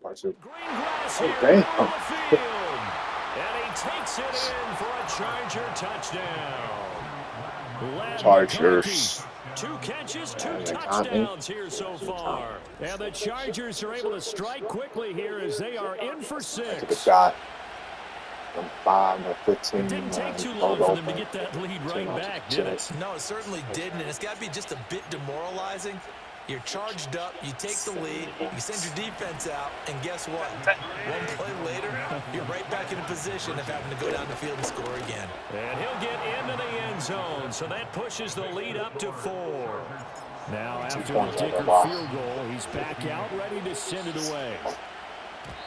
Part two. Green grass Oh, here damn. on the field. And he takes it in for a Charger touchdown. Chargers. 2 catches, 2 touchdowns here so far. And the Chargers are able to strike quickly here as they are in for 6. Took a shot. From 5 to 15. It didn't take too long for them to get that lead right back, did it? No, it certainly didn't, and it's got to be just a bit demoralizing. You're charged up, you take the lead, you send your defense out, and guess what? One play later, you're right back in a position of having to go down the field and score again. And he'll get into the end zone, so that pushes the lead up to 4. Now after the Dicker field goal, he's back out ready to send it away.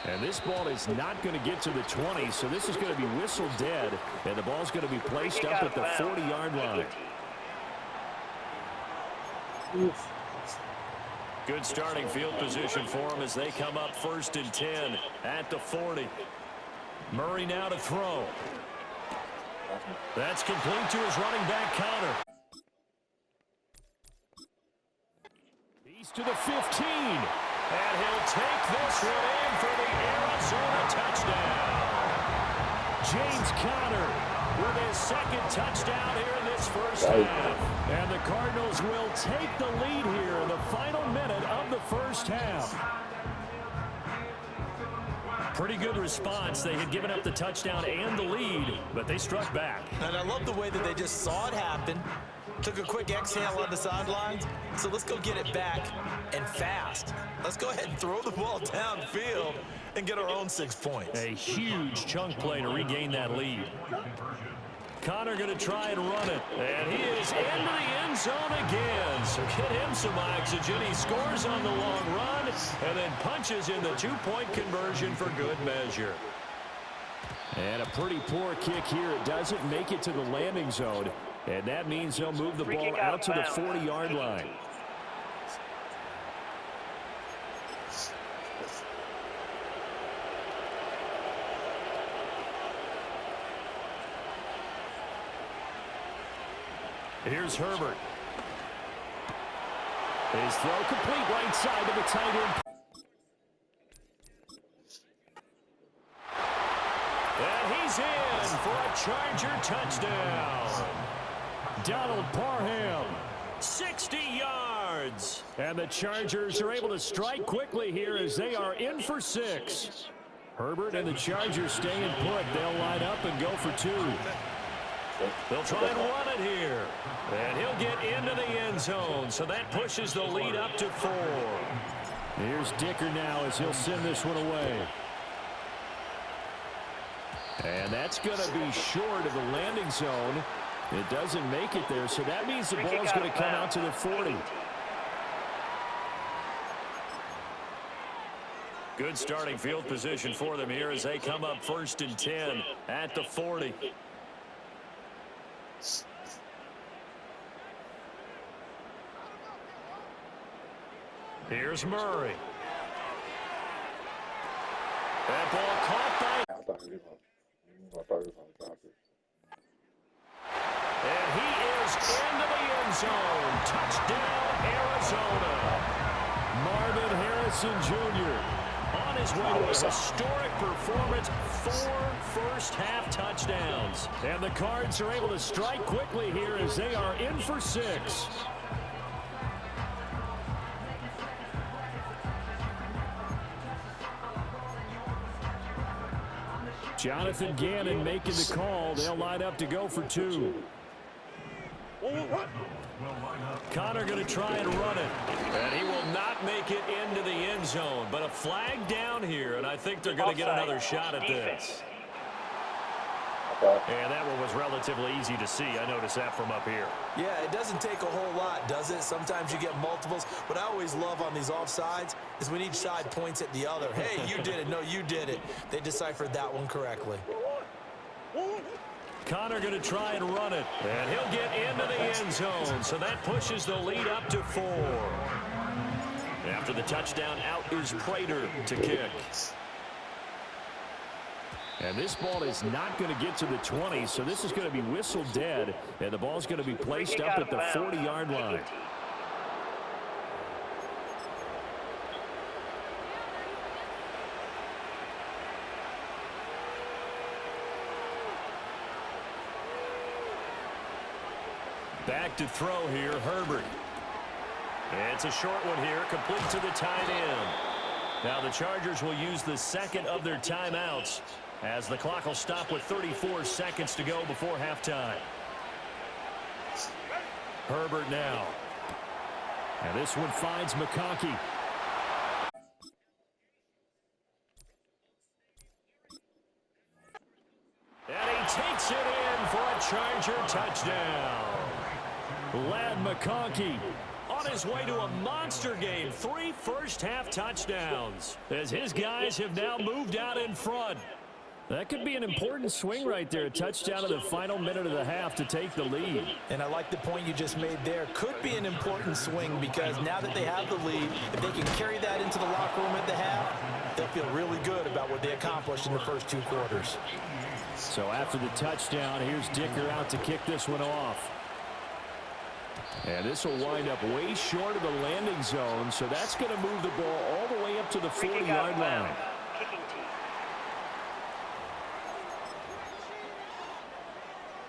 And this ball is not going to get to the 20, so this is going to be whistled dead, and the ball's going to be placed up at the 40-yard line. Good starting field position for them as they come up 1st and 10 at the 40. Murray now to throw. That's complete to his running back Connor. He's to the 15. And he'll take this one in for the Arizona touchdown. James Conner with his 2nd touchdown here in this first half. And the Cardinals will take the lead here in the final minute of the first half. Pretty good response. They had given up the touchdown and the lead, but they struck back. And I love the way that they just saw it happen. Took a quick exhale on the sidelines. So let's go get it back and fast. Let's go ahead and throw the ball downfield and get our own 6 points. A huge chunk play to regain that lead. Connor going to try and run it. And he is into the end zone again. So get him some oxygen. He scores on the long run and then punches in the 2-point conversion for good measure. And a pretty poor kick here. It doesn't make it to the landing zone. And that means they'll move the ball out to the 40-yard line. Here's Herbert. His throw complete right side to the tight end. And he's in for a Charger touchdown. Donald Parham, 60 yards. And the Chargers are able to strike quickly here as they are in for 6. Herbert and the Chargers staying put. They'll line up and go for 2. They'll try and run it here. And he'll get into the end zone, so that pushes the lead up to 4. Here's Dicker now as he'll send this one away. And that's going to be short of the landing zone. It doesn't make it there, so that means the ball's going to come out to the 40. Good starting field position for them here as they come up 1st and 10 at the 40. Here's Murray. That ball caught by... I thought he was on the doctor. And he is into the end zone. Touchdown, Arizona. Marvin Harrison Jr. on his way to a historic performance. 4 first-half touchdowns. And the Cards are able to strike quickly here as they are in for 6. Jonathan Gannon making the call. They'll line up to go for 2. Connor going to try and run it. And he will not make it into the end zone. But a flag down here, and I think they're going to get another shot at this. And that one was relatively easy to see. I noticed that from up here. Yeah, it doesn't take a whole lot, does it? Sometimes you get multiples. What I always love on these offsides is when each side points at the other. Hey, you did it. No, you did it. They deciphered that one correctly. Connor going to try and run it. And he'll get into the end zone. So that pushes the lead up to 4. After the touchdown, out is Prater to kick. And this ball is not going to get to the 20, so this is going to be whistled dead, and the ball's going to be placed up at the 40-yard line. Back to throw here, Herbert. It's a short one here, complete to the tight end. Now the Chargers will use the second of their timeouts as the clock will stop with 34 seconds to go before halftime. Herbert now. And this one finds McConkey. And he takes it in for a Charger touchdown. Lad McConkey on his way to a monster game. 3 first-half touchdowns as his guys have now moved out in front. That could be an important swing right there. A touchdown in the final minute of the half to take the lead. And I like the point you just made there. Could be an important swing because now that they have the lead, if they can carry that into the locker room at the half, they'll feel really good about what they accomplished in the first 2 quarters. So after the touchdown, here's Dicker out to kick this one off. And this will wind up way short of the landing zone, so that's going to move the ball all the way up to the 40-yard line.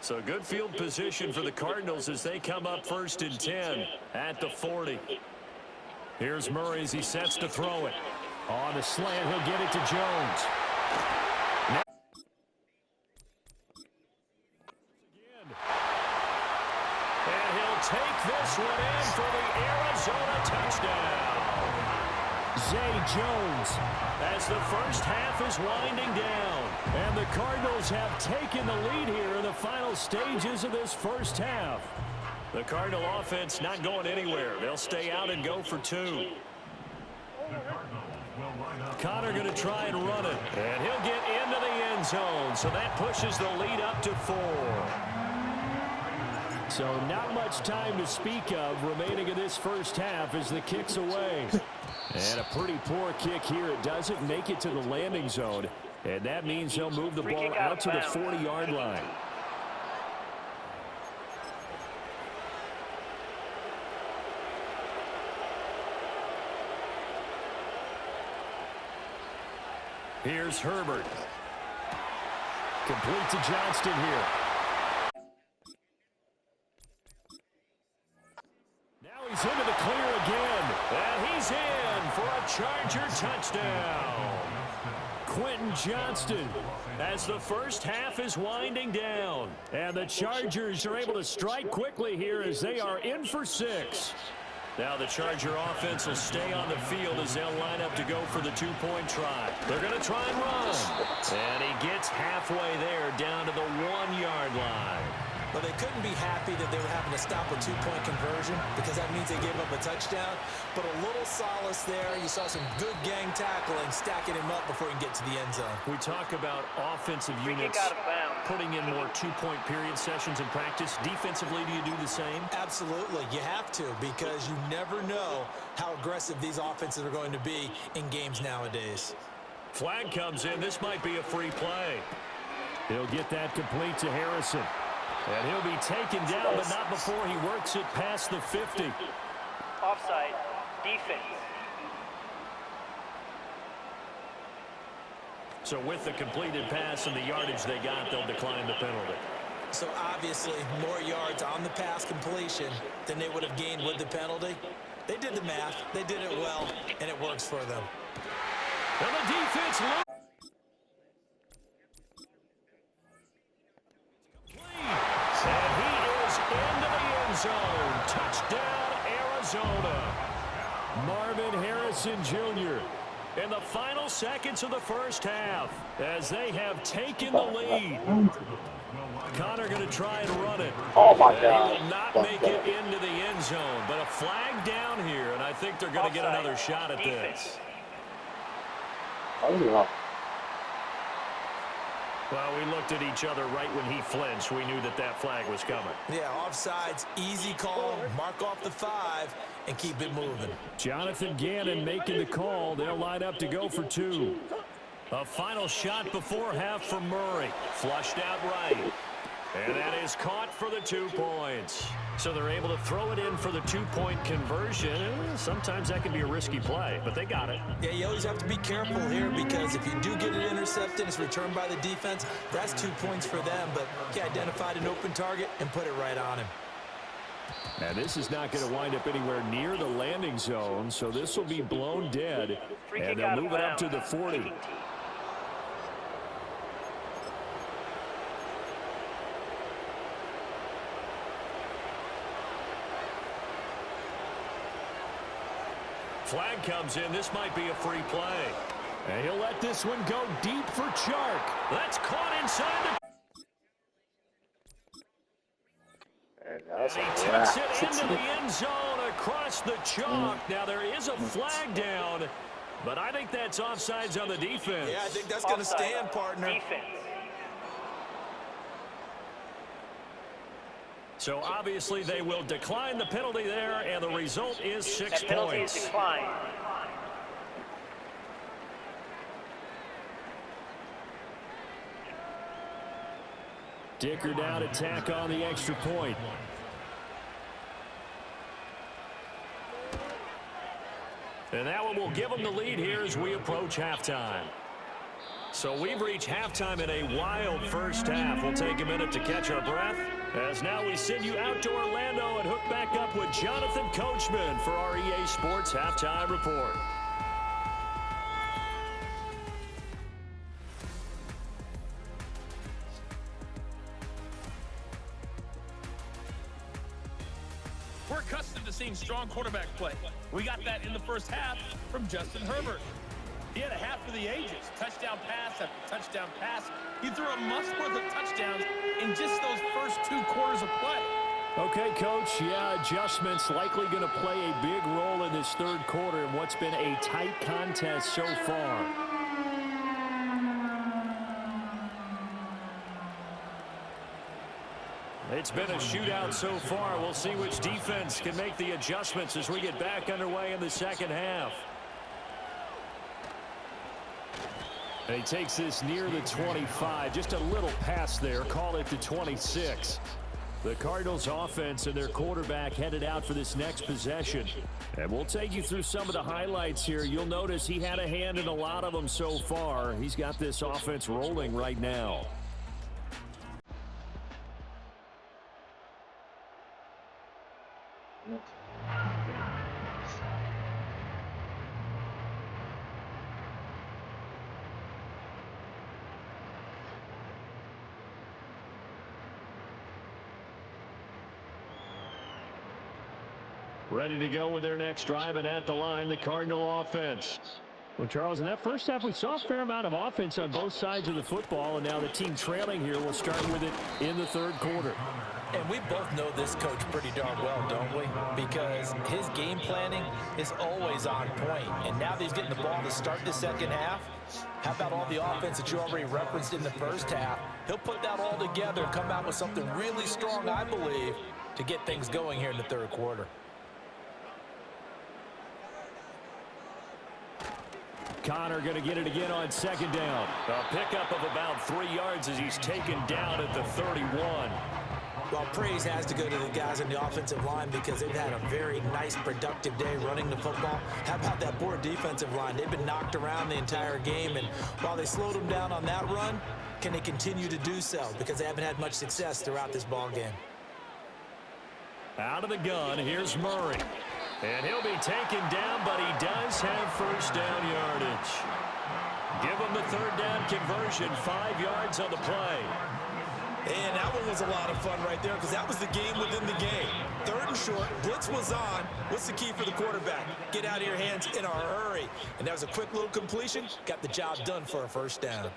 So good field position for the Cardinals as they come up 1st and 10 at the 40. Here's Murray as he sets to throw it. On the slant, he'll get it to Jones. And he'll take this one in for the Arizona touchdown. Zay Jones as the first half is winding down. And the Cardinals have taken the lead here in the final stages of this first half. The Cardinal offense not going anywhere. They'll stay out and go for 2. Connor going to try and run it. And he'll get into the end zone. So that pushes the lead up to 4. So not much time to speak of remaining in this first half as the kick's away. And a pretty poor kick here. It doesn't make it to the landing zone. And that means he'll move the ball out to the 40-yard line. Here's Herbert. Complete to Johnston here. Now he's into the clear again. And he's in for a Charger touchdown. Quentin Johnston as the first half is winding down. And the Chargers are able to strike quickly here as they are in for 6. Now the Charger offense will stay on the field as they'll line up to go for the 2-point try. They're going to try and run. And he gets halfway there down to the 1-yard line. Well, they couldn't be happy that they were having to stop a 2-point conversion because that means they gave up a touchdown. But a little solace there. You saw some good gang tackling, stacking him up before he can get to the end zone. We talk about offensive units putting in more 2-point period sessions in practice. Defensively, do you do the same? Absolutely. You have to because you never know how aggressive these offenses are going to be in games nowadays. Flag comes in. This might be a free play. He'll get that complete to Harrison. And he'll be taken down, but not before he works it past the 50. Offside, defense. So with the completed pass and the yardage they got, they'll decline the penalty. So obviously, more yards on the pass completion than they would have gained with the penalty. They did the math, they did it well, and it works for them. And the defense... And he is into the end zone. Touchdown, Arizona. Marvin Harrison Jr. in the final seconds of the first half as they have taken the lead. Connor going to try and run it. Oh, my He God. will not make it into the end zone, but a flag down here, and I think they're going to get another shot at this. Well, we looked at each other right when he flinched. We knew that that flag was coming. Yeah, offsides, easy call, mark off the 5, and keep it moving. Jonathan Gannon making the call. They'll line up to go for 2. A final shot before half for Murray. Flushed out right. And that is caught for the 2 points. So they're able to throw it in for the 2-point conversion. Sometimes that can be a risky play, but they got it. Yeah, you always have to be careful here because if you do get it intercepted, it's returned by the defense. That's 2 points for them, but he identified an open target and put it right on him. And this is not going to wind up anywhere near the landing zone, so this will be blown dead. And they'll move it up to the 40. Flag comes in. This might be a free play. And he'll let this one go deep for Chark. That's caught inside the... That's he takes it into the end zone across the chalk. Now there is a flag down, but I think that's offsides on the defense. Yeah, I think that's going to stand, partner. Defense. So obviously they will decline the penalty there, and the result is 6 That penalty points. is declined. Dicker down to tack on the extra point. And that one will give them the lead here as we approach halftime. So we've reached halftime in a wild first half. We'll take a minute to catch our breath, as now we send you out to Orlando and hook back up with Jonathan Coachman for our EA Sports Halftime Report. We're accustomed to seeing strong quarterback play. We got that in the first half from Justin Herbert. He had a half of the ages, touchdown pass after touchdown pass. He threw a month's worth of touchdowns in just those first 2 quarters of play. Okay, Coach, yeah, adjustments likely going to play a big role in this third quarter in what's been a tight contest so far. It's been a shootout so far. We'll see which defense can make the adjustments as we get back underway in the second half. And he takes this near the 25. Just a little pass there. Call it the 26. The Cardinals offense and their quarterback headed out for this next possession. And we'll take you through some of the highlights here. You'll notice he had a hand in a lot of them so far. He's got this offense rolling right now. Ready to go with their next drive, and at the line, the Cardinal offense. Well, Charles, in that first half, we saw a fair amount of offense on both sides of the football, and now the team trailing here will start with it in the third quarter. And we both know this coach pretty darn well, don't we? Because his game planning is always on point. And now that he's getting the ball to start the second half, how about all the offense that you already referenced in the first half? He'll put that all together and come out with something really strong, I believe, to get things going here in the third quarter. Connor going to get it again on second down. A pickup of about 3 yards as he's taken down at the 31. Well, praise has to go to the guys on the offensive line because they've had a very nice, productive day running the football. How about that poor defensive line? They've been knocked around the entire game, and while they slowed them down on that run, can they continue to do so? Because they haven't had much success throughout this ball game. Out of the gun, here's Murray. And he'll be taken down, but he does have first down yardage. Give him the third down conversion, 5 yards on the play. And that one was a lot of fun right there because that was the game within the game. Third and short, blitz was on. What's the key for the quarterback? Get out of your hands in a hurry. And that was a quick little completion. Got the job done for a first down.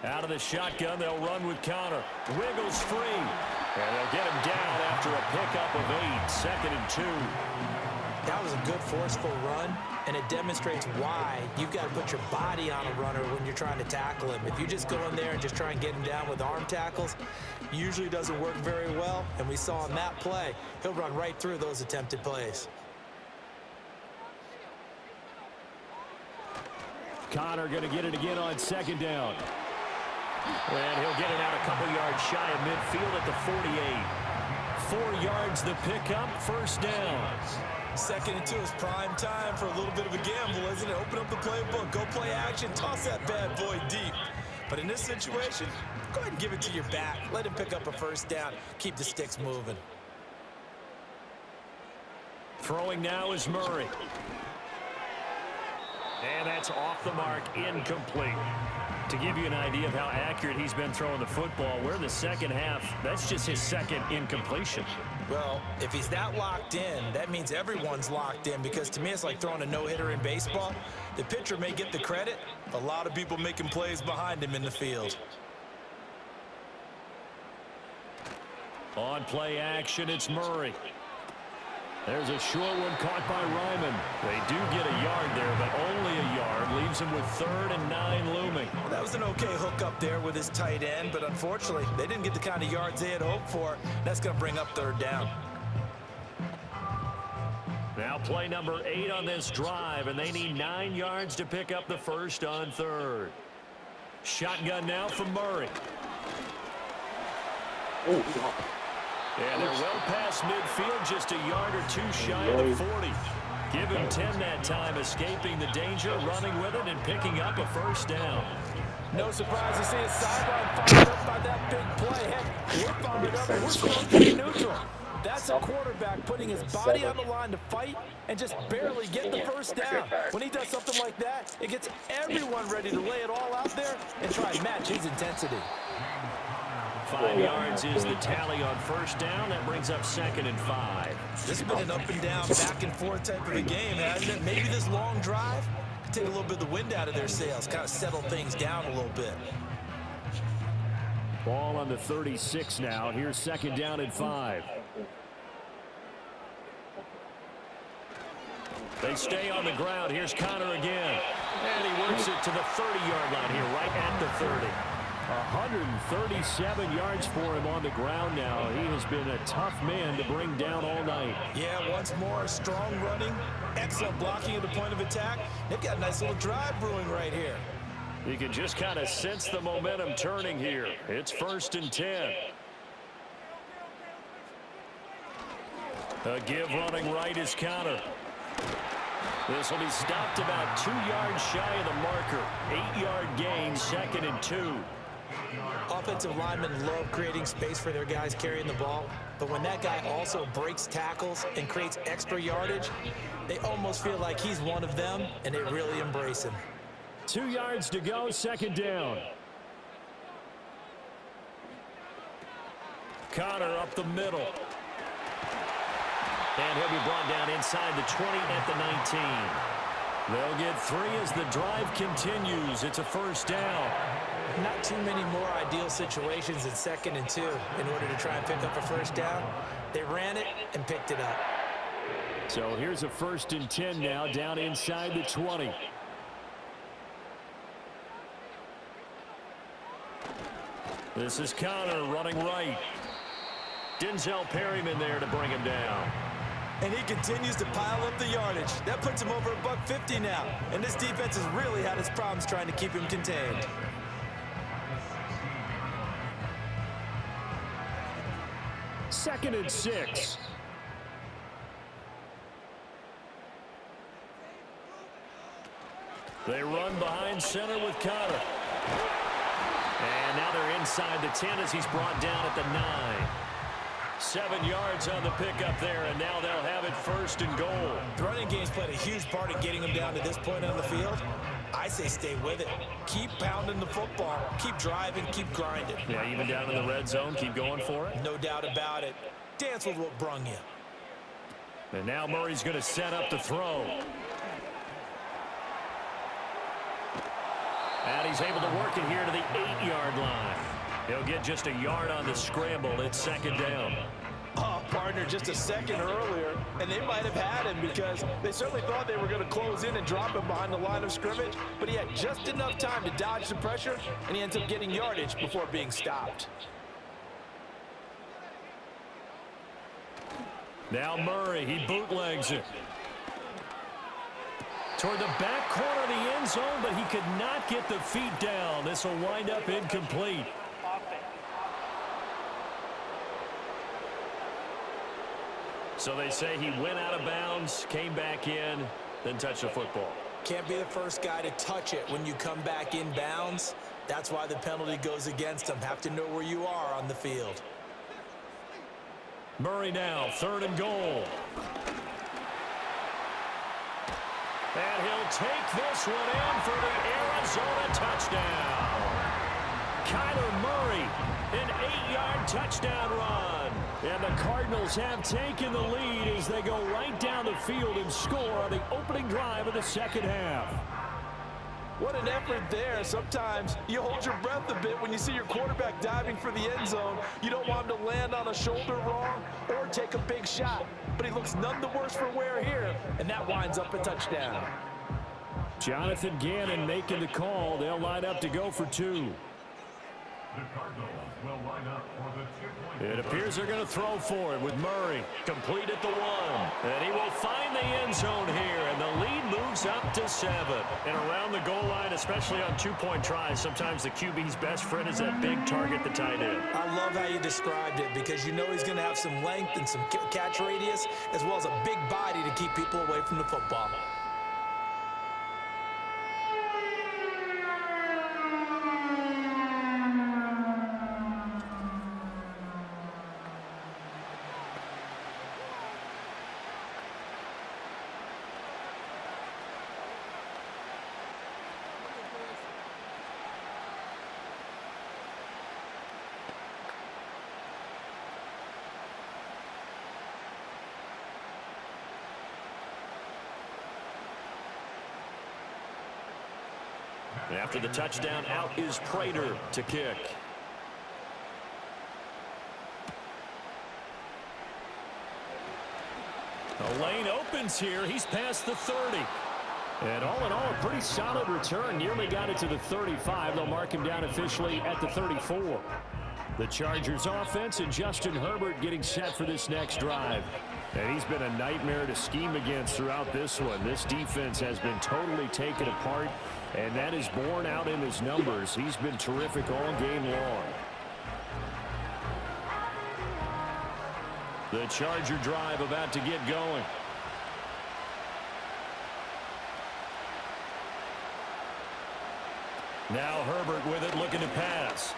Out of the shotgun, they'll run with Connor. Wiggles free. And they'll get him down after a pickup of 8, 2nd and 2. That was a good, forceful run, and it demonstrates why you've got to put your body on a runner when you're trying to tackle him. If you just go in there and just try and get him down with arm tackles, usually doesn't work very well, and we saw in that play, he'll run right through those attempted plays. Connor going to get it again on second down. And he'll get it out a couple yards shy of midfield at the 48. 4 yards the pickup, first down. 2nd and 2 is prime time for a little bit of a gamble, isn't it? Open up the playbook, go play action, toss that bad boy deep. But in this situation, go ahead and give it to your back. Let him pick up a first down, keep the sticks moving. Throwing now is Murray. And that's off the mark, incomplete. To give you an idea of how accurate he's been throwing the football, we're in the second half. That's just his second incompletion. Well, if he's that locked in, that means everyone's locked in, because to me it's like throwing a no-hitter in baseball. The pitcher may get the credit, a lot of people making plays behind him in the field. On play action, it's Murray. There's a short one caught by Ryman. They do get a yard there, but only a yard. Leaves him with 3rd and 9 looming. Well, that was an okay hook up there with his tight end, but unfortunately, they didn't get the kind of yards they had hoped for. That's going to bring up 3rd down. Now play number 8 on this drive, and they need 9 yards to pick up the first on 3rd. Shotgun now from Murray. And they're well past midfield, just a yard or 2 shy of the 40. Give him 10 that time, escaping the danger, running with it, and picking up a first down. No surprise to see his sideline fired up by that big play. Heck, we're fired up, and we're supposed to be neutral. That's a quarterback putting his body on the line to fight and just barely get the first down. When he does something like that, it gets everyone ready to lay it all out there and try and match his intensity. 5 yards is the tally on first down. That brings up 2nd and 5. This has been an up and down, back and forth type of a game, hasn't it? Maybe this long drive could take a little bit of the wind out of their sails, kind of settle things down a little bit. Ball on the 36 now. Here's 2nd down and 5. They stay on the ground. Here's Connor again. And he works it to the 30-yard line here, right at the 30. 137 yards for him on the ground now. He has been a tough man to bring down all night. Yeah, once more, strong running, excellent blocking at the point of attack. They've got a nice little drive brewing right here. You can just kind of sense the momentum turning here. It's 1st and 10. A give running right is Connor. This will be stopped about 2 yards shy of the marker. 8-yard gain, 2nd and 2. Offensive linemen love creating space for their guys carrying the ball, but when that guy also breaks tackles and creates extra yardage, they almost feel like he's one of them, and they really embrace him. 2 yards to go, 2nd down. Connor up the middle. And he'll be brought down inside the 20 at the 19. They'll get 3 as the drive continues. It's a first down. Not too many more ideal situations in 2nd and 2 in order to try and pick up a first down. They ran it and picked it up. So here's a 1st and 10 now, down inside the 20. This is Connor running right. Denzel Perryman there to bring him down. And he continues to pile up the yardage. That puts him over $150 now. And this defense has really had its problems trying to keep him contained. Second and 6. They run behind center with Connor. And now they're inside the 10 as he's brought down at the 9. 7 yards on the pickup there, and now they'll have it 1st and goal. The running game's played a huge part in getting them down to this point on the field. I say stay with it. Keep pounding the football. Keep driving. Keep grinding. Yeah, even down in the red zone, keep going for it. No doubt about it. Dance with what brung you. And now Murray's going to set up the throw. And he's able to work it here to the 8-yard line. He'll get just a yard on the scramble. It's 2nd down. Oh, partner, just a second earlier, and they might have had him because they certainly thought they were going to close in and drop him behind the line of scrimmage, but he had just enough time to dodge the pressure, and he ends up getting yardage before being stopped. Now Murray, he bootlegs it. Toward the back corner of the end zone, but he could not get the feet down. This will wind up incomplete. So they say he went out of bounds, came back in, then touched the football. Can't be the first guy to touch it when you come back in bounds. That's why the penalty goes against him. Have to know where you are on the field. Murray now, 3rd and goal. And he'll take this one in for the Arizona touchdown. Kyler Murray, an 8-yard touchdown run. And the Cardinals have taken the lead as they go right down the field and score on the opening drive of the second half. What an effort there. Sometimes you hold your breath a bit when you see your quarterback diving for the end zone. You don't want him to land on a shoulder wrong or take a big shot. But he looks none the worse for wear here, and that winds up a touchdown. Jonathan Gannon making the call. They'll line up to go for 2. The Cardinals will line up for the 2-point. It appears they're going to throw for it with Murray. Complete at the 1. And he will find the end zone here, and the lead moves up to 7. And around the goal line, especially on 2-point tries, sometimes the QB's best friend is that big target, the tight end. I love how you described it because you know he's going to have some length and some catch radius as well as a big body to keep people away from the football. After the touchdown, out is Prater to kick. The lane opens here. He's past the 30. And all in all, a pretty solid return. Nearly got it to the 35. They'll mark him down officially at the 34. The Chargers offense and Justin Herbert getting set for this next drive. And he's been a nightmare to scheme against throughout this one. This defense has been totally taken apart, and that is borne out in his numbers. He's been terrific all game long. The Charger drive about to get going. Now Herbert with it, looking to pass.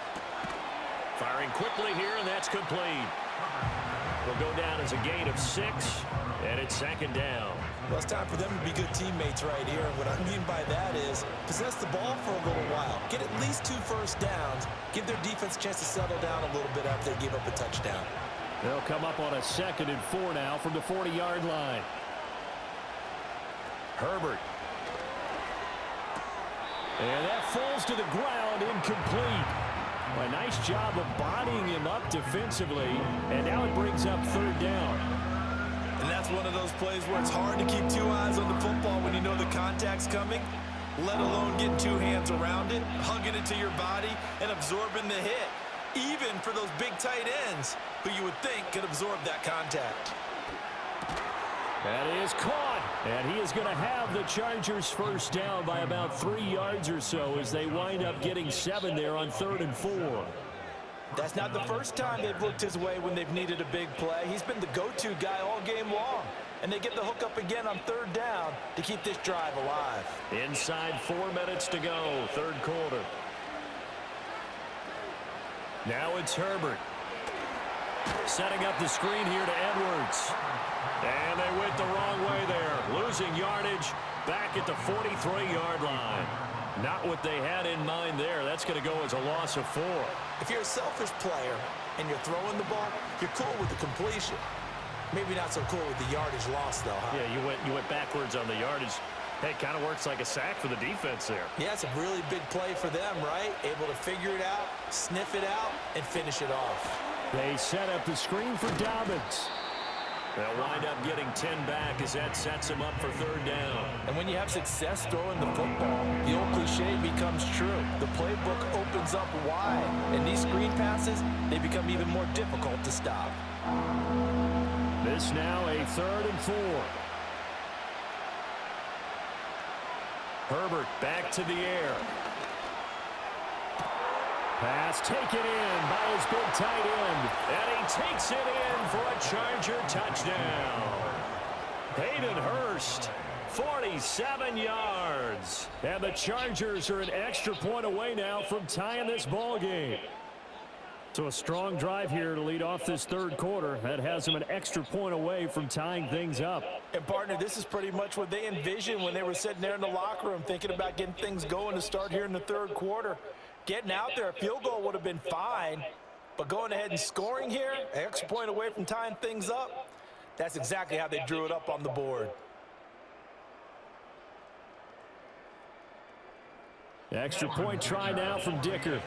Firing quickly here, and that's complete. Will go down as a gain of 6, and it's second down. Well, it's time for them to be good teammates right here. And what I mean by that is possess the ball for a little while. Get at least 2 first downs. Give their defense a chance to settle down a little bit after they give up a touchdown. They'll come up on a 2nd and 4 now from the 40-yard line. Herbert. And that falls to the ground, incomplete. A nice job of bodying him up defensively, and now it brings up 3rd down. And that's one of those plays where it's hard to keep 2 eyes on the football when you know the contact's coming, let alone getting 2 hands around it, hugging it to your body, and absorbing the hit, even for those big tight ends who you would think could absorb that contact. That is caught, and he is going to have the Chargers first down by about 3 yards or so as they wind up getting 7 there on 3rd and 4. That's not the first time they've looked his way when they've needed a big play. He's been the go-to guy all game long. And they get the hook up again on 3rd down to keep this drive alive. Inside 4 minutes to go, 3rd quarter. Now it's Herbert. Setting up the screen here to Edwards. And they went the wrong way there. Losing yardage back at the 43-yard line. Not what they had in mind there. That's going to go as a loss of 4. If you're a selfish player and you're throwing the ball, you're cool with the completion. Maybe not so cool with the yardage loss, though, huh? Yeah, you went backwards on the yardage. Hey, it kind of works like a sack for the defense there. Yeah, it's a really big play for them, right? Able to figure it out, sniff it out, and finish it off. They set up the screen for Dobbins. They'll wind up getting 10 back as that sets them up for 3rd down. And when you have success throwing the football, the old cliche becomes true. The playbook opens up wide, and these screen passes, they become even more difficult to stop. This now a 3rd and 4. Herbert back to the air. Pass taken in by his big tight end. And he takes it in for a Charger touchdown. Hayden Hurst, 47 yards. And the Chargers are an extra point away now from tying this ball game. So a strong drive here to lead off this third quarter. That has them an extra point away from tying things up. And, partner, this is pretty much what they envisioned when they were sitting there in the locker room thinking about getting things going to start here in the third quarter. Getting out there, a field goal would have been fine, but going ahead and scoring here, an extra point away from tying things up, that's exactly how they drew it up on the board. Extra point try now from Dicker.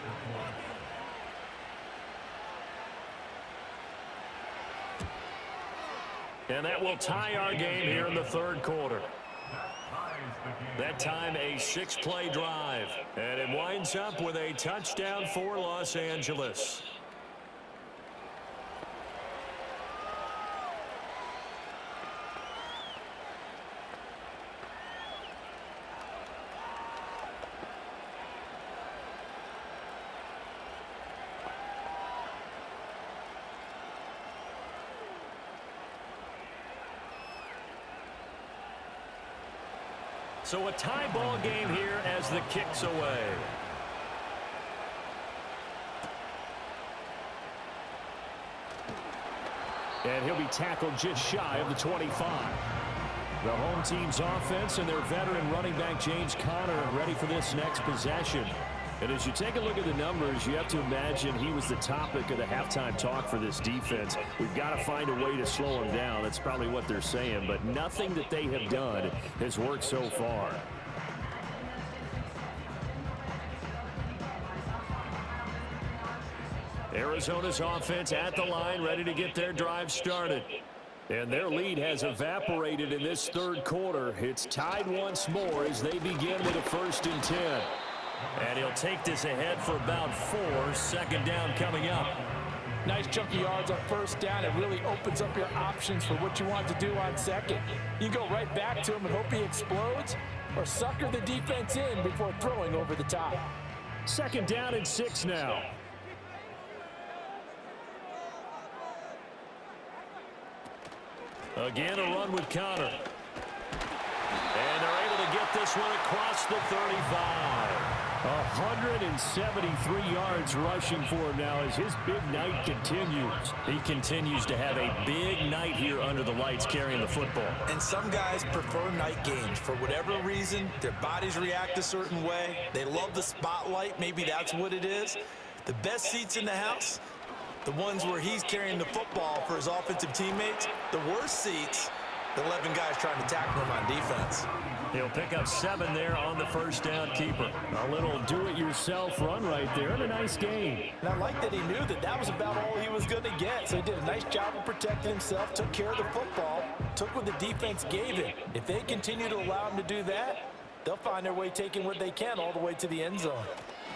And that will tie our game here in the third quarter. That time a 6-play drive. And it winds up with a touchdown for Los Angeles. So a tie ball game here as the kick's away. And he'll be tackled just shy of the 25. The home team's offense and their veteran running back James Conner ready for this next possession. And as you take a look at the numbers, you have to imagine he was the topic of the halftime talk for this defense. We've got to find a way to slow him down. That's probably what they're saying, but nothing that they have done has worked so far. Arizona's offense at the line, ready to get their drive started. And their lead has evaporated in this third quarter. It's tied once more as they begin with a 1st and 10. And he'll take this ahead for about 4. 2nd down coming up. Nice chunky yards on 1st down. It really opens up your options for what you want to do on 2nd. You go right back to him and hope he explodes, or sucker the defense in before throwing over the top. 2nd down and 6 now. Again, a run with Conner. And they're able to get this one across the 35. 173 yards rushing for him now as his big night continues. He continues to have a big night here under the lights carrying the football. And some guys prefer night games. For whatever reason, their bodies react a certain way. They love the spotlight. Maybe that's what it is. The best seats in the house, the ones where he's carrying the football for his offensive teammates. The worst seats, the 11 guys trying to tackle him on defense. He'll pick up 7 there on the 1st down keeper. A little do-it-yourself run right there and a nice gain. And I like that he knew that that was about all he was going to get. So he did a nice job of protecting himself, took care of the football, took what the defense gave him. If they continue to allow him to do that, they'll find their way taking what they can all the way to the end zone.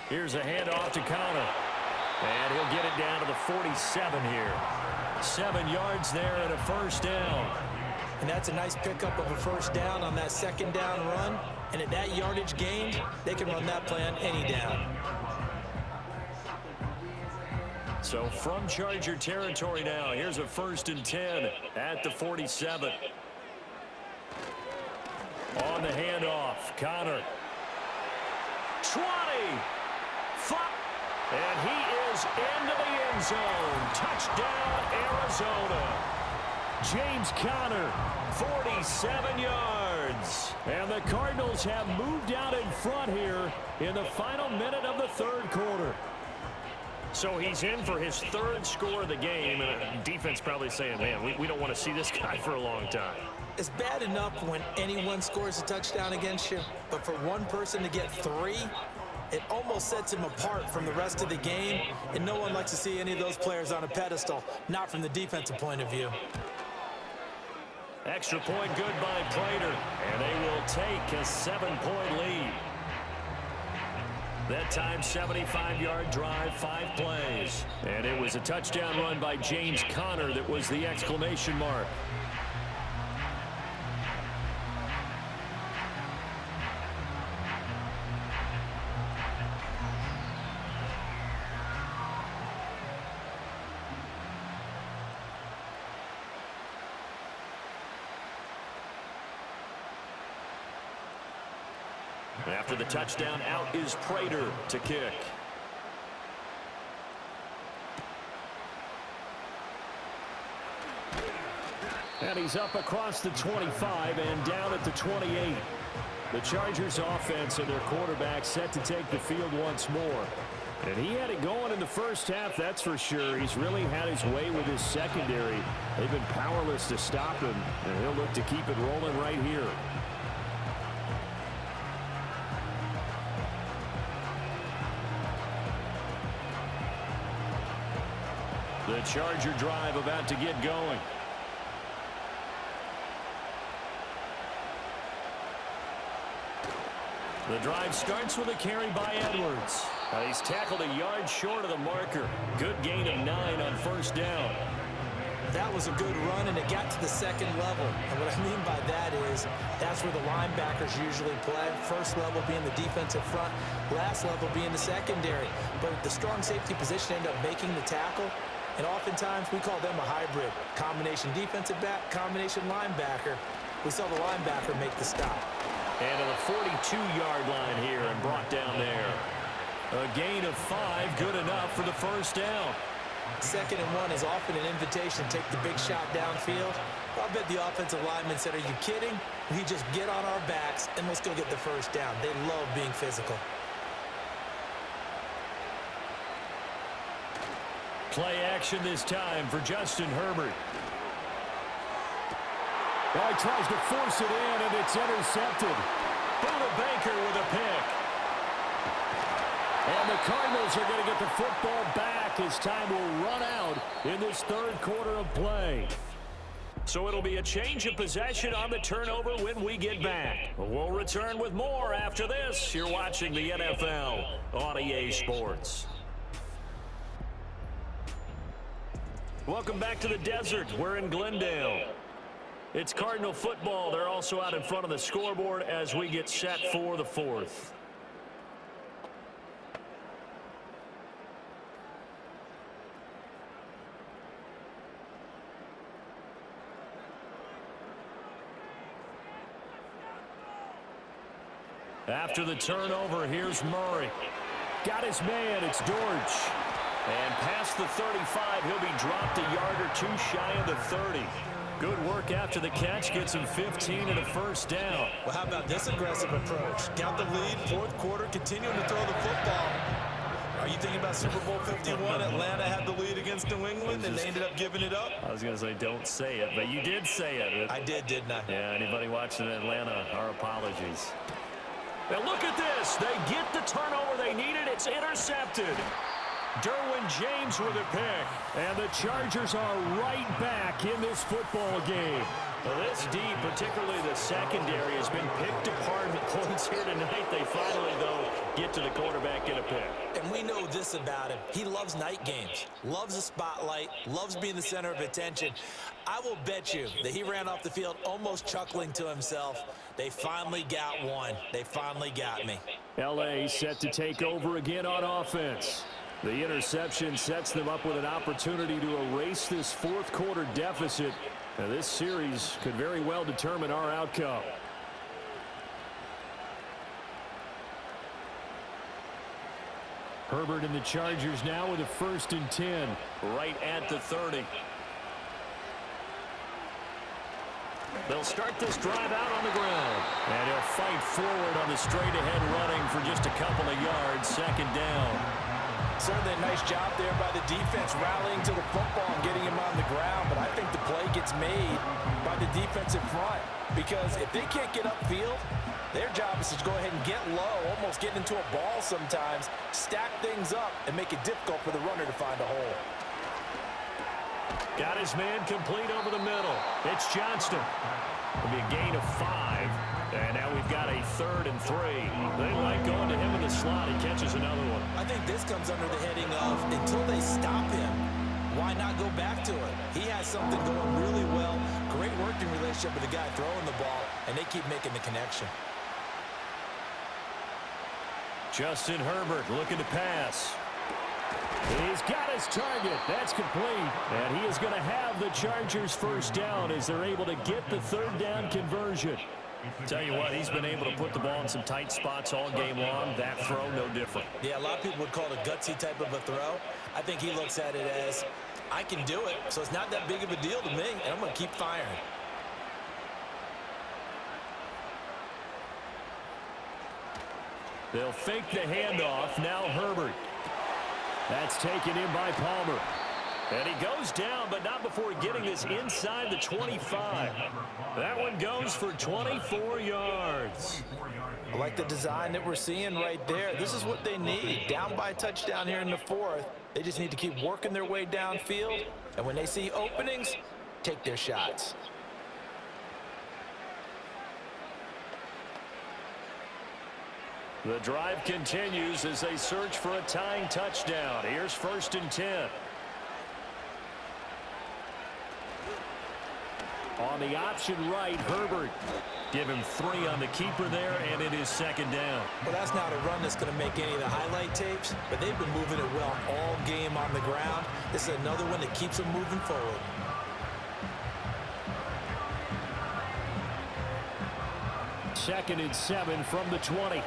Here's a handoff to Conner. And he'll get it down to the 47 here. 7 yards there and a 1st down. And that's a nice pickup of a 1st down on that 2nd down run. And at that yardage gained, they can run that play on any down. So from Charger territory now, here's a 1st and 10 at the 47. On the handoff, Conner. 20. 5. And he is into the end zone. Touchdown, Arizona. James Conner, 47 yards. And the Cardinals have moved out in front here in the final minute of the third quarter. So he's in for his 3rd score of the game, and the defense probably saying, man, we don't want to see this guy for a long time. It's bad enough when anyone scores a touchdown against you, but for one person to get 3, it almost sets him apart from the rest of the game, and no one likes to see any of those players on a pedestal, not from the defensive point of view. Extra point good by Prater, and they will take a 7-point lead. That time, 75-yard drive, 5 plays. And it was a touchdown run by James Conner that was the exclamation mark. After the touchdown, out is Prater to kick. And he's up across the 25 and down at the 28. The Chargers offense and their quarterback set to take the field once more. And he had it going in the first half, that's for sure. He's really had his way with his secondary. They've been powerless to stop him, and he'll look to keep it rolling right here. The Charger drive about to get going. The drive starts with a carry by Edwards. He's tackled a yard short of the marker. Good gain of 9 on first down. That was a good run, and it got to the second level. And what I mean by that is that's where the linebackers usually play. First level being the defensive front, last level being the secondary. But the strong safety position ended up making the tackle, and oftentimes we call them a hybrid. Combination defensive back, combination linebacker. We saw the linebacker make the stop. And to the 42-yard line here and brought down there. A gain of 5, good enough for the first down. 2nd and 1 is often an invitation to take the big shot downfield. I'll bet the offensive lineman said, are you kidding? We just get on our backs and let's go get the first down. They love being physical. Play action this time for Justin Herbert. Well, he tries to force it in, and it's intercepted. Buda Baker with a pick. And the Cardinals are going to get the football back as time will run out in this third quarter of play. So it'll be a change of possession on the turnover when we get back. We'll return with more after this. You're watching the NFL on EA Sports. Welcome back to the desert. We're in Glendale. It's Cardinal football. They're also out in front of the scoreboard as we get set for the fourth. After the turnover, here's Murray. Got his man, it's Dortch. And past the 35, he'll be dropped a yard or two shy of the 30. Good work after the catch, gets him 15 and a first down. Well, how about this aggressive approach? Got the lead, fourth quarter, continuing to throw the football. Are you thinking about Super Bowl 51? Atlanta had the lead against New England, and they ended up giving it up? I was going to say don't say it, but you did say it. I did, didn't I? Yeah, anybody watching Atlanta, our apologies. Now look at this. They get the turnover they needed. It's intercepted. Derwin James with a pick. And the Chargers are right back in this football game. Well, this deep, particularly the secondary, has been picked apart with points here tonight. They finally, though, get to the quarterback, get a pick. And we know this about him. He loves night games, loves the spotlight, loves being the center of attention. I will bet you that he ran off the field almost chuckling to himself. They finally got one. They finally got me. L.A. set to take over again on offense. The interception sets them up with an opportunity to erase this fourth quarter deficit. Now, this series could very well determine our outcome. Herbert and the Chargers now with a 1st and 10, right at the 30. They'll start this drive out on the ground. And he'll fight forward on the straight-ahead running for just a couple of yards, 2nd down. Certainly a nice job there by the defense rallying to the football and getting him on the ground, but I think the play gets made by the defensive front because if they can't get upfield, their job is to go ahead and get low, almost get into a ball sometimes, stack things up, and make it difficult for the runner to find a hole. Got his man complete over the middle. It's Johnston. It'll be a gain of 5. And now we've got a 3rd and 3. They like going to him in the slot. He catches another one. I think this comes under the heading of until they stop him, why not go back to it? He has something going really well. Great working relationship with the guy throwing the ball, and they keep making the connection. Justin Herbert looking to pass. He's got his target. That's complete. And he is going to have the Chargers first down as they're able to get the 3rd down conversion. Tell you what, he's been able to put the ball in some tight spots all game long. That throw, no different. Yeah, a lot of people would call it a gutsy type of a throw. I think he looks at it as, I can do it, so it's not that big of a deal to me, and I'm going to keep firing. They'll fake the handoff. Now Herbert. That's taken in by Palmer. And he goes down, but not before getting this inside the 25. That one goes for 24 yards. I like the design that we're seeing right there. This is what they need. Down by a touchdown here in the fourth. They just need to keep working their way downfield. And when they see openings, take their shots. The drive continues as they search for a tying touchdown. Here's 1st and 10. On the option right, Herbert. Give him 3 on the keeper there, and it is 2nd down. Well, that's not a run that's going to make any of the highlight tapes, but they've been moving it well all game on the ground. This is another one that keeps them moving forward. Second and 7 from the 20.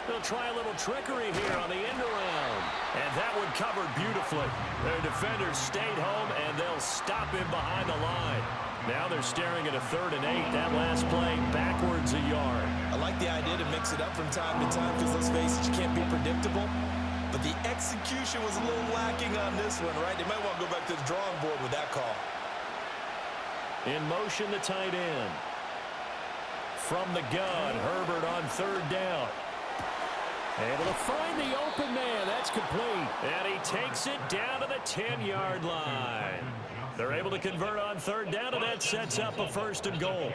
They'll try a little trickery here on the end around. And that one covered beautifully. Their defenders stayed home, and they'll stop him behind the line. Now they're staring at a 3rd and 8. That last play backwards a yard. I like the idea to mix it up from time to time because, let's face it, you can't be predictable. But the execution was a little lacking on this one, right? They might want to go back to the drawing board with that call. In motion, the tight end. From the gun, Herbert on 3rd down. Able to find the open man. That's complete. And he takes it down to the 10-yard line. They're able to convert on 3rd down, and that sets up a 1st and goal.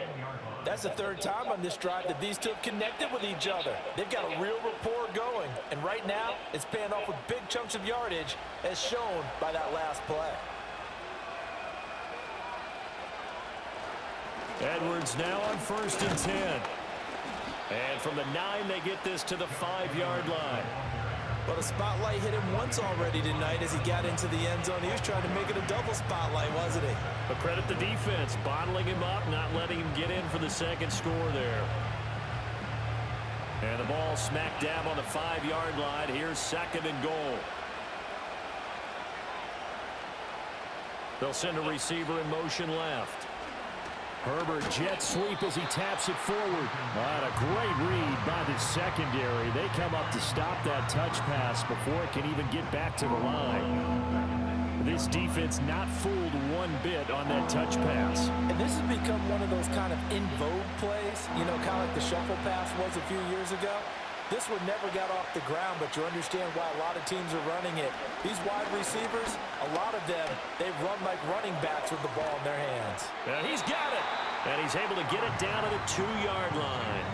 That's the 3rd time on this drive that these two have connected with each other. They've got a real rapport going. And right now, it's paying off with big chunks of yardage, as shown by that last play. Edwards now on 1st and 10. And from the 9, they get this to the 5-yard line. Well, the spotlight hit him once already tonight as he got into the end zone. He was trying to make it a double spotlight, wasn't he? But credit the defense, bottling him up, not letting him get in for the 2nd score there. And the ball smack dab on the 5-yard line. Here's 2nd and goal. They'll send a receiver in motion left. Herbert jet sweep as he taps it forward. What a great read by the secondary. They come up to stop that touch pass before it can even get back to the line. This defense not fooled one bit on that touch pass. And this has become one of those kind of in vogue plays, you know, kind of like the shuffle pass was a few years ago. This one never got off the ground, but you understand why a lot of teams are running it. These wide receivers, a lot of them, they run like running backs with the ball in their hands. And he's got it. And he's able to get it down to the 2-yard line.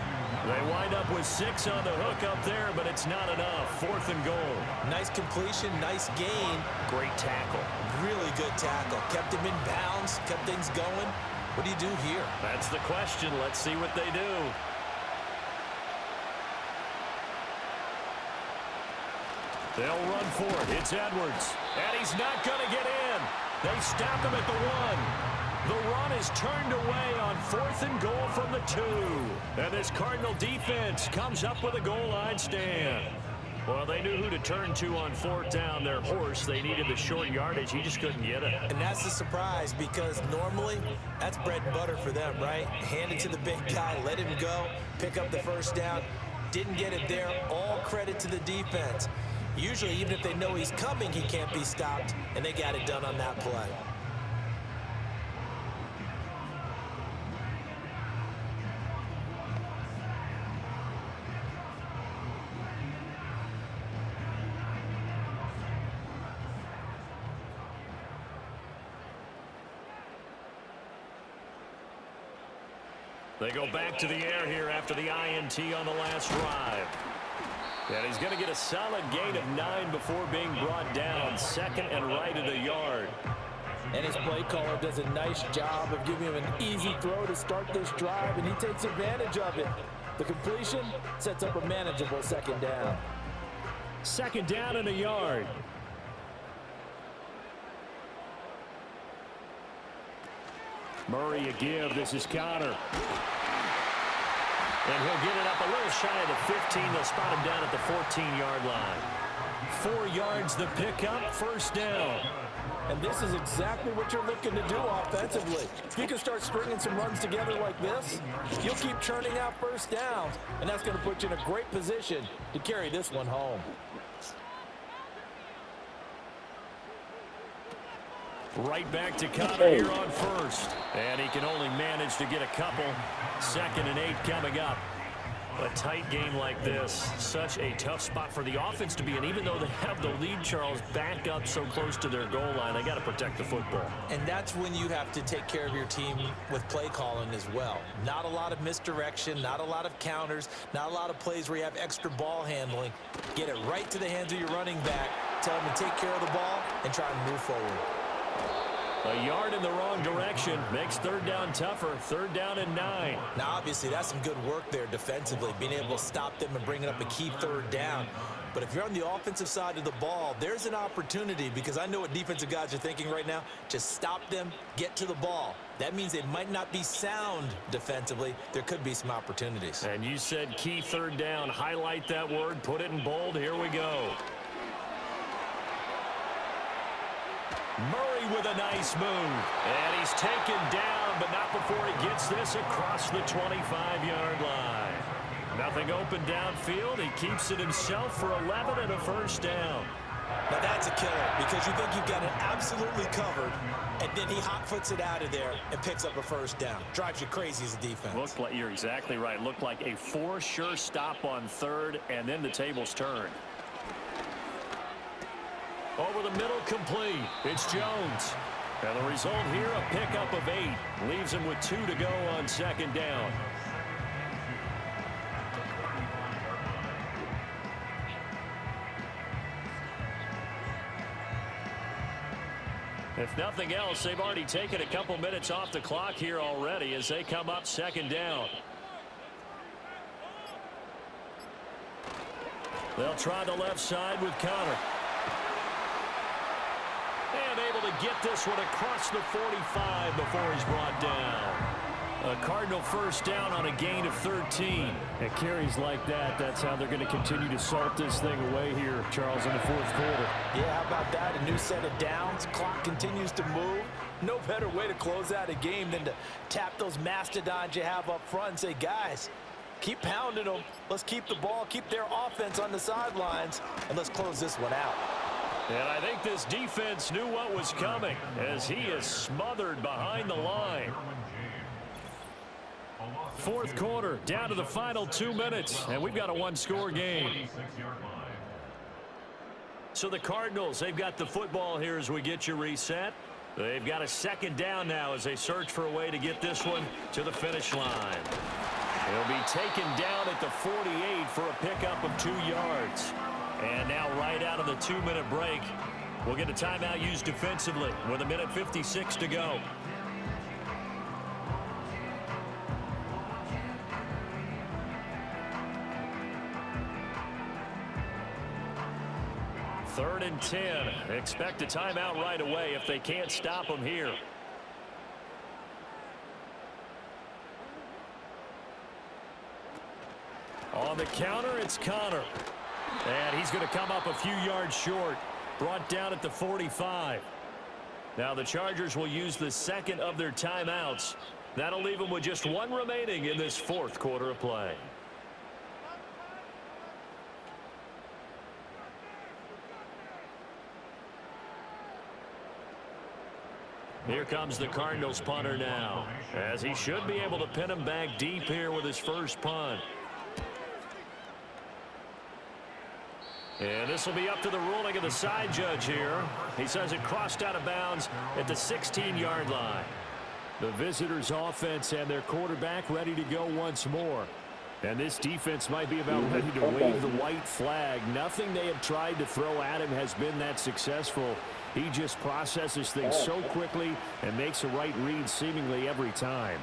They wind up with 6 on the hook up there, but it's not enough. 4th and goal. Nice completion, nice gain. Great tackle. Really good tackle. Kept him in bounds, kept things going. What do you do here? That's the question. Let's see what they do. They'll run for it. It's Edwards. And he's not going to get in. They stop him at the 1. The run is turned away on 4th and goal from the 2. And this Cardinal defense comes up with a goal line stand. Well, they knew who to turn to on 4th down. Their horse, they needed the short yardage. He just couldn't get it. And that's the surprise because normally that's bread and butter for them, right? Hand it to the big guy, let him go, pick up the 1st down. Didn't get it there. All credit to the defense. Usually, even if they know he's coming, he can't be stopped, and they got it done on that play. They go back to the air here after the INT on the last drive. And he's going to get a solid gain of 9 before being brought down. 2nd and right at a yard. And his play caller does a nice job of giving him an easy throw to start this drive, and he takes advantage of it. The completion sets up a manageable 2nd down. 2nd down and a yard. Murray a give. This is Connor. And he'll get it up a little shy of the 15. They'll spot him down at the 14-yard line. 4 yards the pickup, first down. And this is exactly what you're looking to do offensively. If you can start stringing some runs together like this, you'll keep churning out first downs, and that's going to put you in a great position to carry this one home. Right back to Connor here on first. And he can only manage to get a couple. 2nd and 8 coming up. A tight game like this, such a tough spot for the offense to be in. Even though they have the lead, Charles, back up so close to their goal line, they got to protect the football. And that's when you have to take care of your team with play calling as well. Not a lot of misdirection, not a lot of counters, not a lot of plays where you have extra ball handling. Get it right to the hands of your running back, tell them to take care of the ball, and try and move forward. A yard in the wrong direction makes 3rd down tougher. 3rd down and 9. Now, obviously, that's some good work there defensively, being able to stop them and bringing up a key 3rd down. But if you're on the offensive side of the ball, there's an opportunity, because I know what defensive guys are thinking right now. Just stop them, get to the ball. That means they might not be sound defensively. There could be some opportunities. And you said key 3rd down. Highlight that word. Put it in bold. Here we go. Murray with a nice move. And he's taken down, but not before he gets this across the 25-yard line. Nothing open downfield. He keeps it himself for 11 and a first down. Now that's a killer, because you think you've got it absolutely covered, and then he hot-foots it out of there and picks up a first down. Drives you crazy as a defense. Looked like, you're exactly right. Looked like a for-sure stop on 3rd, and then the tables turned. Over the middle, complete. It's Jones. And the result here, a pickup of 8. Leaves him with 2 to go on 2nd down. If nothing else, they've already taken a couple minutes off the clock here already as they come up 2nd down. They'll try the left side with Connor. And able to get this one across the 45 before he's brought down. A Cardinal first down on a gain of 13. And carries like that, that's how they're going to continue to salt this thing away here, Charles, in the 4th quarter. Yeah, how about that? A new set of downs. Clock continues to move. No better way to close out a game than to tap those mastodons you have up front and say, guys, keep pounding them. Let's keep the ball, keep their offense on the sidelines, and let's close this one out. And I think this defense knew what was coming as he is smothered behind the line. 4th quarter, down to the final 2 minutes, and we've got a 1-score game. So the Cardinals, they've got the football here as we get you reset. They've got a 2nd down now as they search for a way to get this one to the finish line. He'll be taken down at the 48 for a pickup of 2 yards. And now right out of the 2-minute break, we'll get a timeout used defensively with 1:56 to go. Third and 10. Expect a timeout right away if they can't stop them here. On the counter, it's Connor. And he's going to come up a few yards short. Brought down at the 45. Now the Chargers will use the 2nd of their timeouts. That'll leave them with just 1 remaining in this 4th quarter of play. Here comes the Cardinals punter now, as he should be able to pin him back deep here with his first punt. And this will be up to the ruling of the side judge here. He says it crossed out of bounds at the 16-yard line. The visitors' offense and their quarterback ready to go once more. And this defense might be about ready to wave the white flag. Nothing they have tried to throw at him has been that successful. He just processes things so quickly and makes a right read seemingly every time.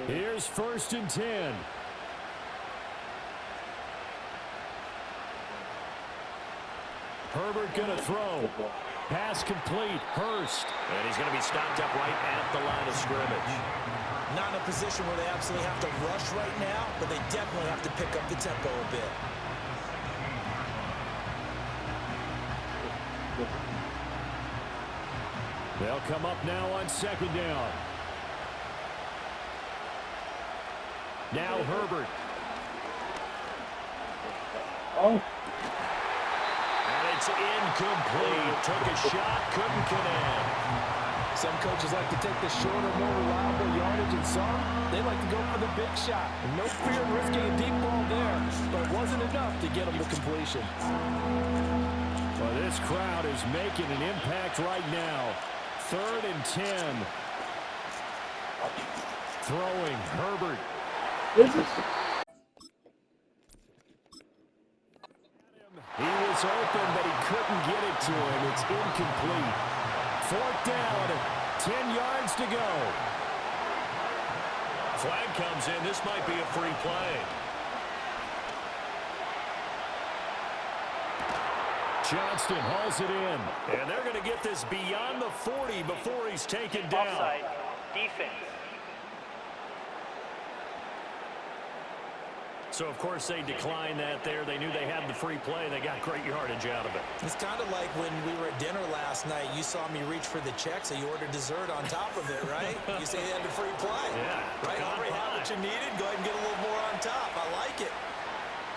Here's 1st and 10. Herbert going to throw. Pass complete. Hurst. And he's going to be stopped up right at the line of scrimmage. Not in a position where they absolutely have to rush right now, but they definitely have to pick up the tempo a bit. They'll come up now on second down. Now Herbert. Oh. And it's incomplete. Took a shot, couldn't connect. Some coaches like to take the shorter, more reliable yardage, and some, they like to go for the big shot. No fear in risking a deep ball there, but it wasn't enough to get them to completion. Well, this crowd is making an impact right now. 3rd and 10. Throwing, Herbert. He was open, but he couldn't get it to him. It's incomplete. 4th down, 10 yards to go. Flag comes in. This might be a free play. Johnston hauls it in. And they're going to get this beyond the 40 before he's taken down. Offside. Defense. So, of course, they declined that there. They knew they had the free play. They got great yardage out of it. It's kind of like when we were at dinner last night. You saw me reach for the check, so you ordered dessert on top of it, right? You say you had the free play. Yeah. Right? Already had what you needed. Go ahead and get a little more on top. I like it.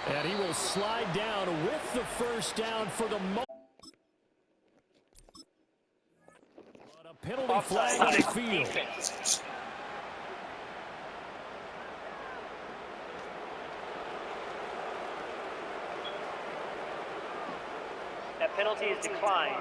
And he will slide down with the first down for the moment. But a penalty flag on the field. Defense. That penalty is declined.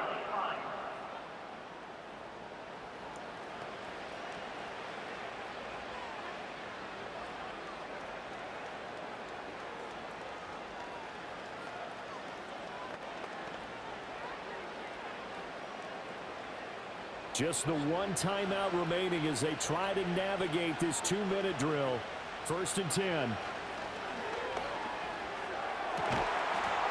Just the one timeout remaining as they try to navigate this 2-minute drill. 1st and 10.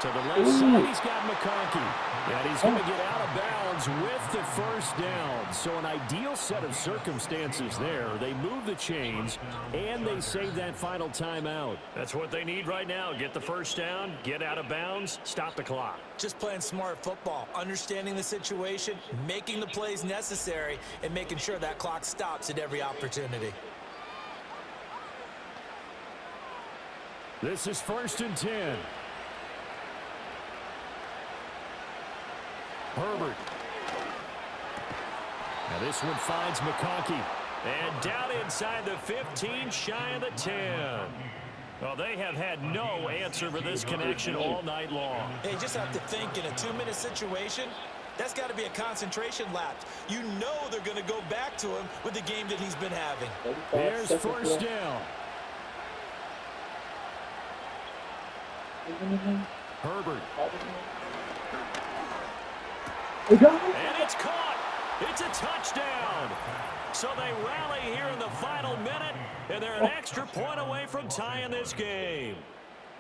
To the left side, he's got McConkey. And he's going to get out of bounds with the first down. So an ideal set of circumstances there. They move the chains, and they save that final timeout. That's what they need right now. Get the first down, get out of bounds, stop the clock. Just playing smart football, understanding the situation, making the plays necessary, and making sure that clock stops at every opportunity. This is 1st and 10. Herbert. Now this one finds McConkey. And down inside the 15, shy of the 10. Well, they have had no answer for this connection all night long. They just have to think in a 2-minute situation, that's got to be a concentration lapse. You know they're going to go back to him with the game that he's been having. Here's first down. Herbert. And it's caught. It's a touchdown. So they rally here in the final minute, and they're an extra point away from tying this game.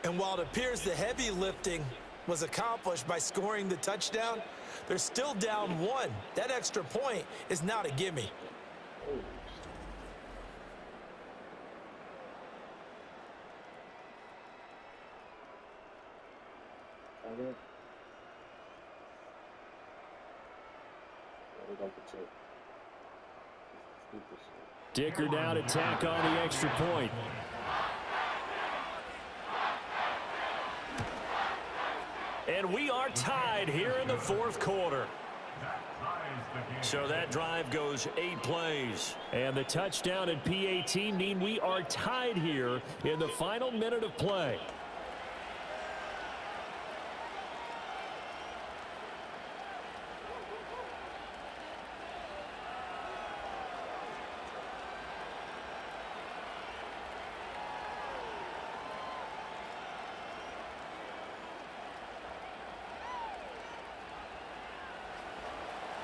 And while it appears the heavy lifting was accomplished by scoring the touchdown, they're still down 1. That extra point is not a gimme. Dicker now to tack on the extra point. And we are tied here in the 4th quarter. So that drive goes 8 plays. And the touchdown and PAT mean we are tied here in the final minute of play.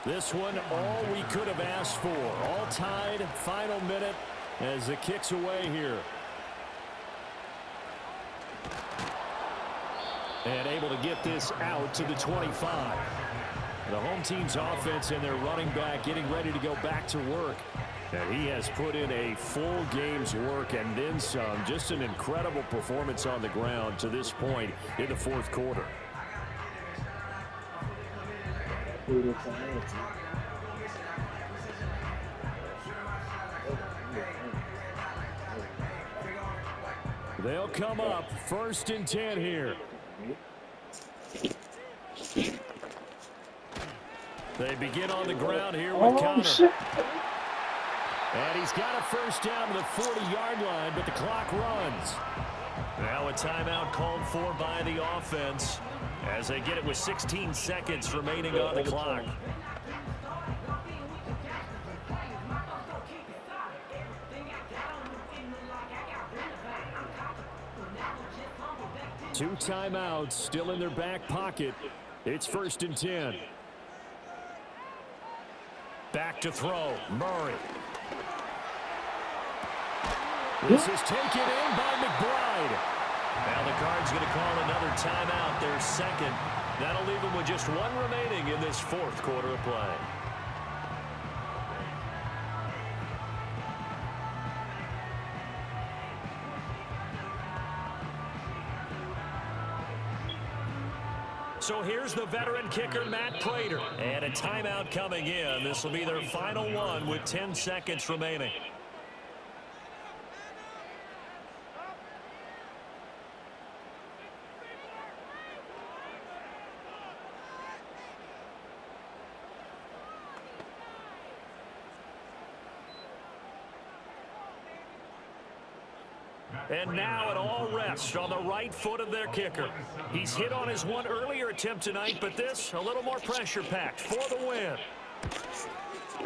This one, all we could have asked for. All tied, final minute as the kick's away here. And able to get this out to the 25. The home team's offense and their running back getting ready to go back to work. And he has put in a full game's work and then some. Just an incredible performance on the ground to this point in the 4th quarter. They'll come up 1st and 10 here. They begin on the ground here with Connor. And he's got a 1st down to the 40-yard line, but the clock runs. Now a timeout called for by the offense as they get it with 16 seconds remaining on the clock. Two timeouts still in their back pocket. It's 1st and 10. Back to throw. Murray. This is taken in by McBride. Now the Cards going to call another timeout, their second. That'll leave them with just one remaining in this 4th quarter of play. So here's the veteran kicker, Matt Prater. And a timeout coming in. This will be their final one with 10 seconds remaining. And now it all rests on the right foot of their kicker. He's hit on his one earlier attempt tonight, but this a little more pressure-packed for the win.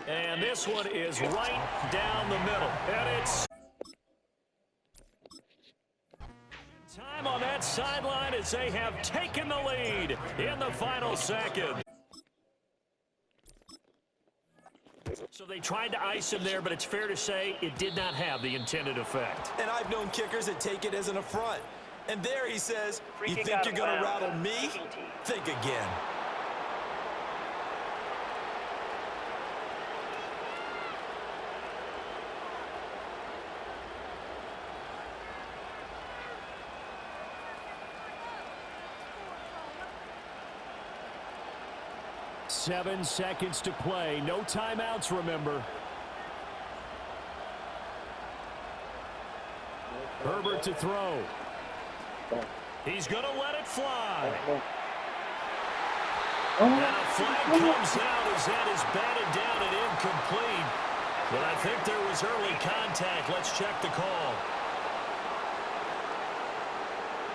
And this one is right down the middle. And it's time on that sideline as they have taken the lead in the final second. So they tried to ice him there, but it's fair to say it did not have the intended effect. And I've known kickers that take it as an affront. And there he says, you think you're going to rattle me? Think again. Seven seconds to play. No timeouts, remember. Herbert to throw. He's going to let it fly. And a flag comes out as that is batted down and incomplete. But I think there was early contact. Let's check the call.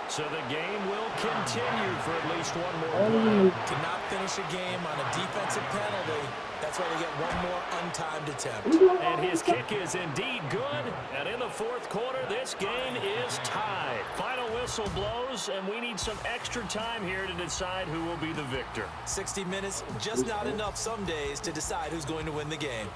So the game will continue for at least one more play. To not finish a game on a defensive penalty, that's why they get one more untimed attempt. And his kick is indeed good. And in the 4th quarter, this game is tied. Final whistle blows, and we need some extra time here to decide who will be the victor. 60 minutes, just not enough some days to decide who's going to win the game.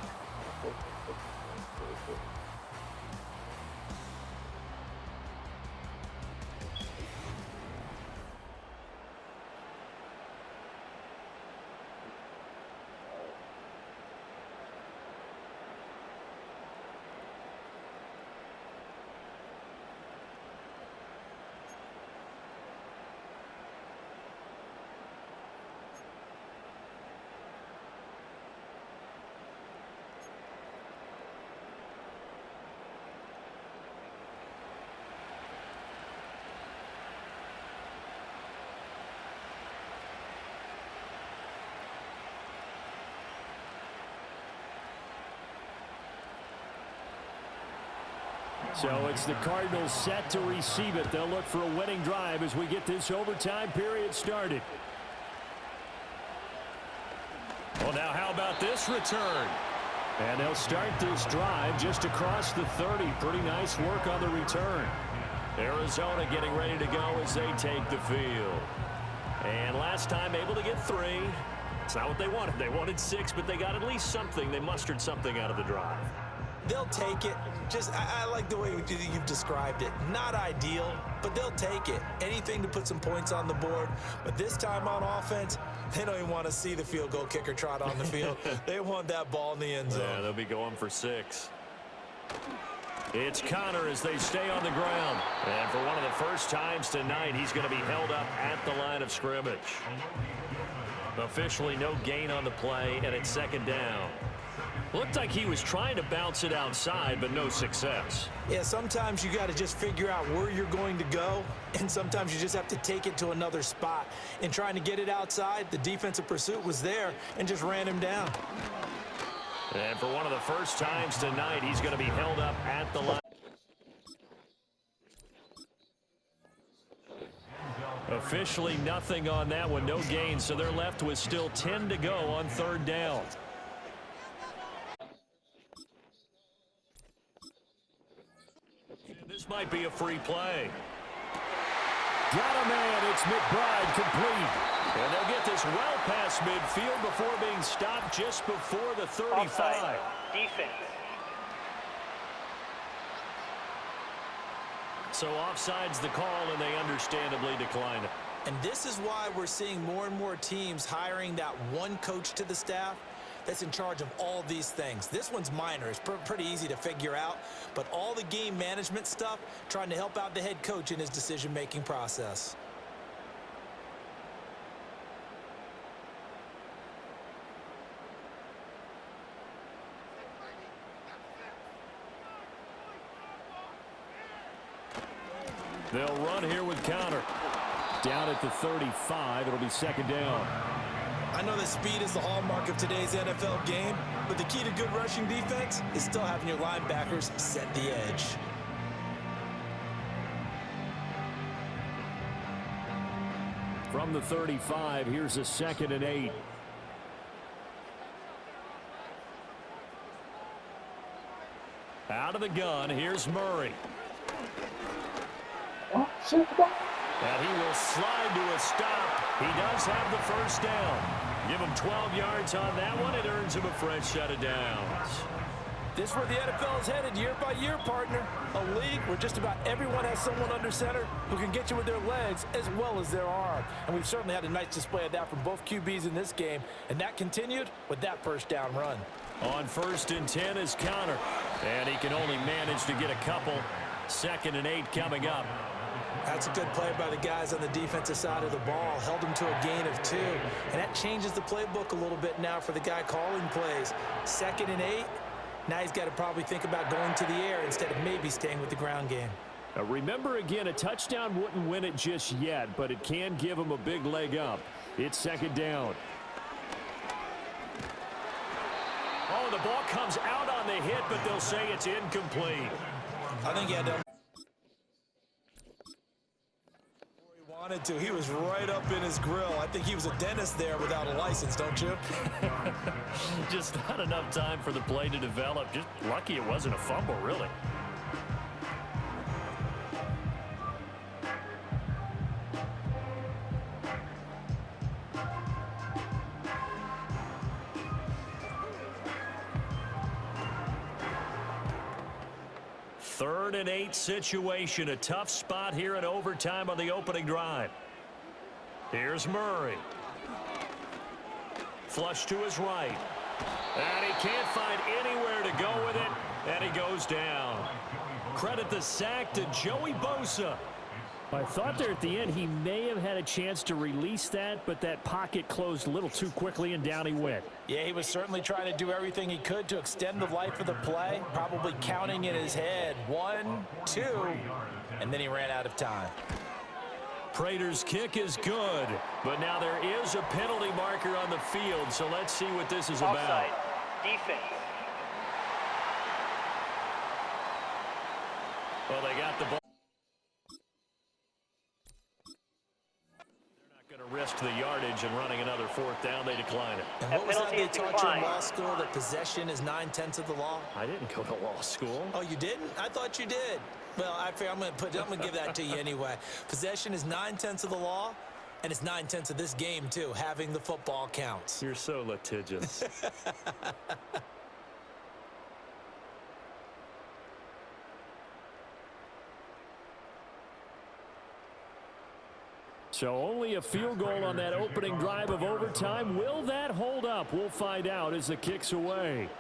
So it's the Cardinals set to receive it. They'll look for a winning drive as we get this overtime period started. Well, now how about this return? And they'll start this drive just across the 30. Pretty nice work on the return. Arizona getting ready to go as they take the field. And last time able to get 3. It's not what they wanted. They wanted 6, but they got at least something. They mustered something out of the drive. They'll take it. I like the way you've described it. Not ideal, but they'll take it. Anything to put some points on the board. But this time on offense, they don't even want to see the field goal kicker trot on the field. They want that ball in the end zone. Yeah, they'll be going for 6. It's Connor as they stay on the ground. And for one of the first times tonight, he's going to be held up at the line of scrimmage. Officially no gain on the play, and it's 2nd down. Looked like he was trying to bounce it outside, but no success. Yeah, sometimes you got to just figure out where you're going to go, and sometimes you just have to take it to another spot. In trying to get it outside, the defensive pursuit was there and just ran him down. And for one of the first times tonight, he's going to be held up at the line. Officially nothing on that one, no gain, so they're left with still 10 to go on third down. This might be a free play. Got a man, it's McBride complete. And they'll get this well past midfield before being stopped just before the 35. Offside. Defense. So offside's the call, and they understandably decline it. And this is why we're seeing more and more teams hiring that one coach to the staff that's in charge of all these things. This one's minor. It's pretty easy to figure out. But all the game management stuff, trying to help out the head coach in his decision-making process. They'll run here with counter. Down at the 35, it'll be second down. I know that speed is the hallmark of today's NFL game, but the key to good rushing defense is still having your linebackers set the edge. From the 35, here's a 2nd and 8. Out of the gun, here's Murray. Oh, shit. And he will slide to a stop. He does have the first down. Give him 12 yards on that one. It earns him a fresh set of downs. This is where the NFL is headed year by year, partner. A league where just about everyone has someone under center who can get you with their legs as well as their arm. And we've certainly had a nice display of that from both QBs in this game. And that continued with that first down run. On 1st and 10 is counter. And he can only manage to get a couple. 2nd and 8 coming up. That's a good play by the guys on the defensive side of the ball. Held him to a gain of 2. And that changes the playbook a little bit now for the guy calling plays. 2nd and 8. Now he's got to probably think about going to the air instead of maybe staying with the ground game. Now remember, again, a touchdown wouldn't win it just yet, but it can give him a big leg up. It's second down. Oh, the ball comes out on the hit, but they'll say it's incomplete. I think he had to. Wanted to. He was right up in his grill. I think he was a dentist there without a license, don't you? Just not enough time for the play to develop. Just lucky it wasn't a fumble, really. Third and 8 situation. A tough spot here in overtime on the opening drive. Here's Murray. Flush to his right. And he can't find anywhere to go with it. And he goes down. Credit the sack to Joey Bosa. I thought there at the end he may have had a chance to release that, but that pocket closed a little too quickly and down he went. Yeah, he was certainly trying to do everything he could to extend the life of the play, probably counting in his head 1, 2, and then he ran out of time. Prater's kick is good, but now there is a penalty marker on the field, so let's see what this is about. Offside. Defense. Well, they got the ball. Risk the yardage and running another 4th down. They decline it. And what was that they taught you in law school, that possession is 9/10 of the law? I didn't go to law school. Oh, you didn't? I thought you did. Well, I'm going to give that to you anyway. Possession is 9/10 of the law, and it's 9/10 of this game too. Having the football counts. You're so litigious. So only a field goal on that opening drive of overtime. Will that hold up? We'll find out as the kick's away.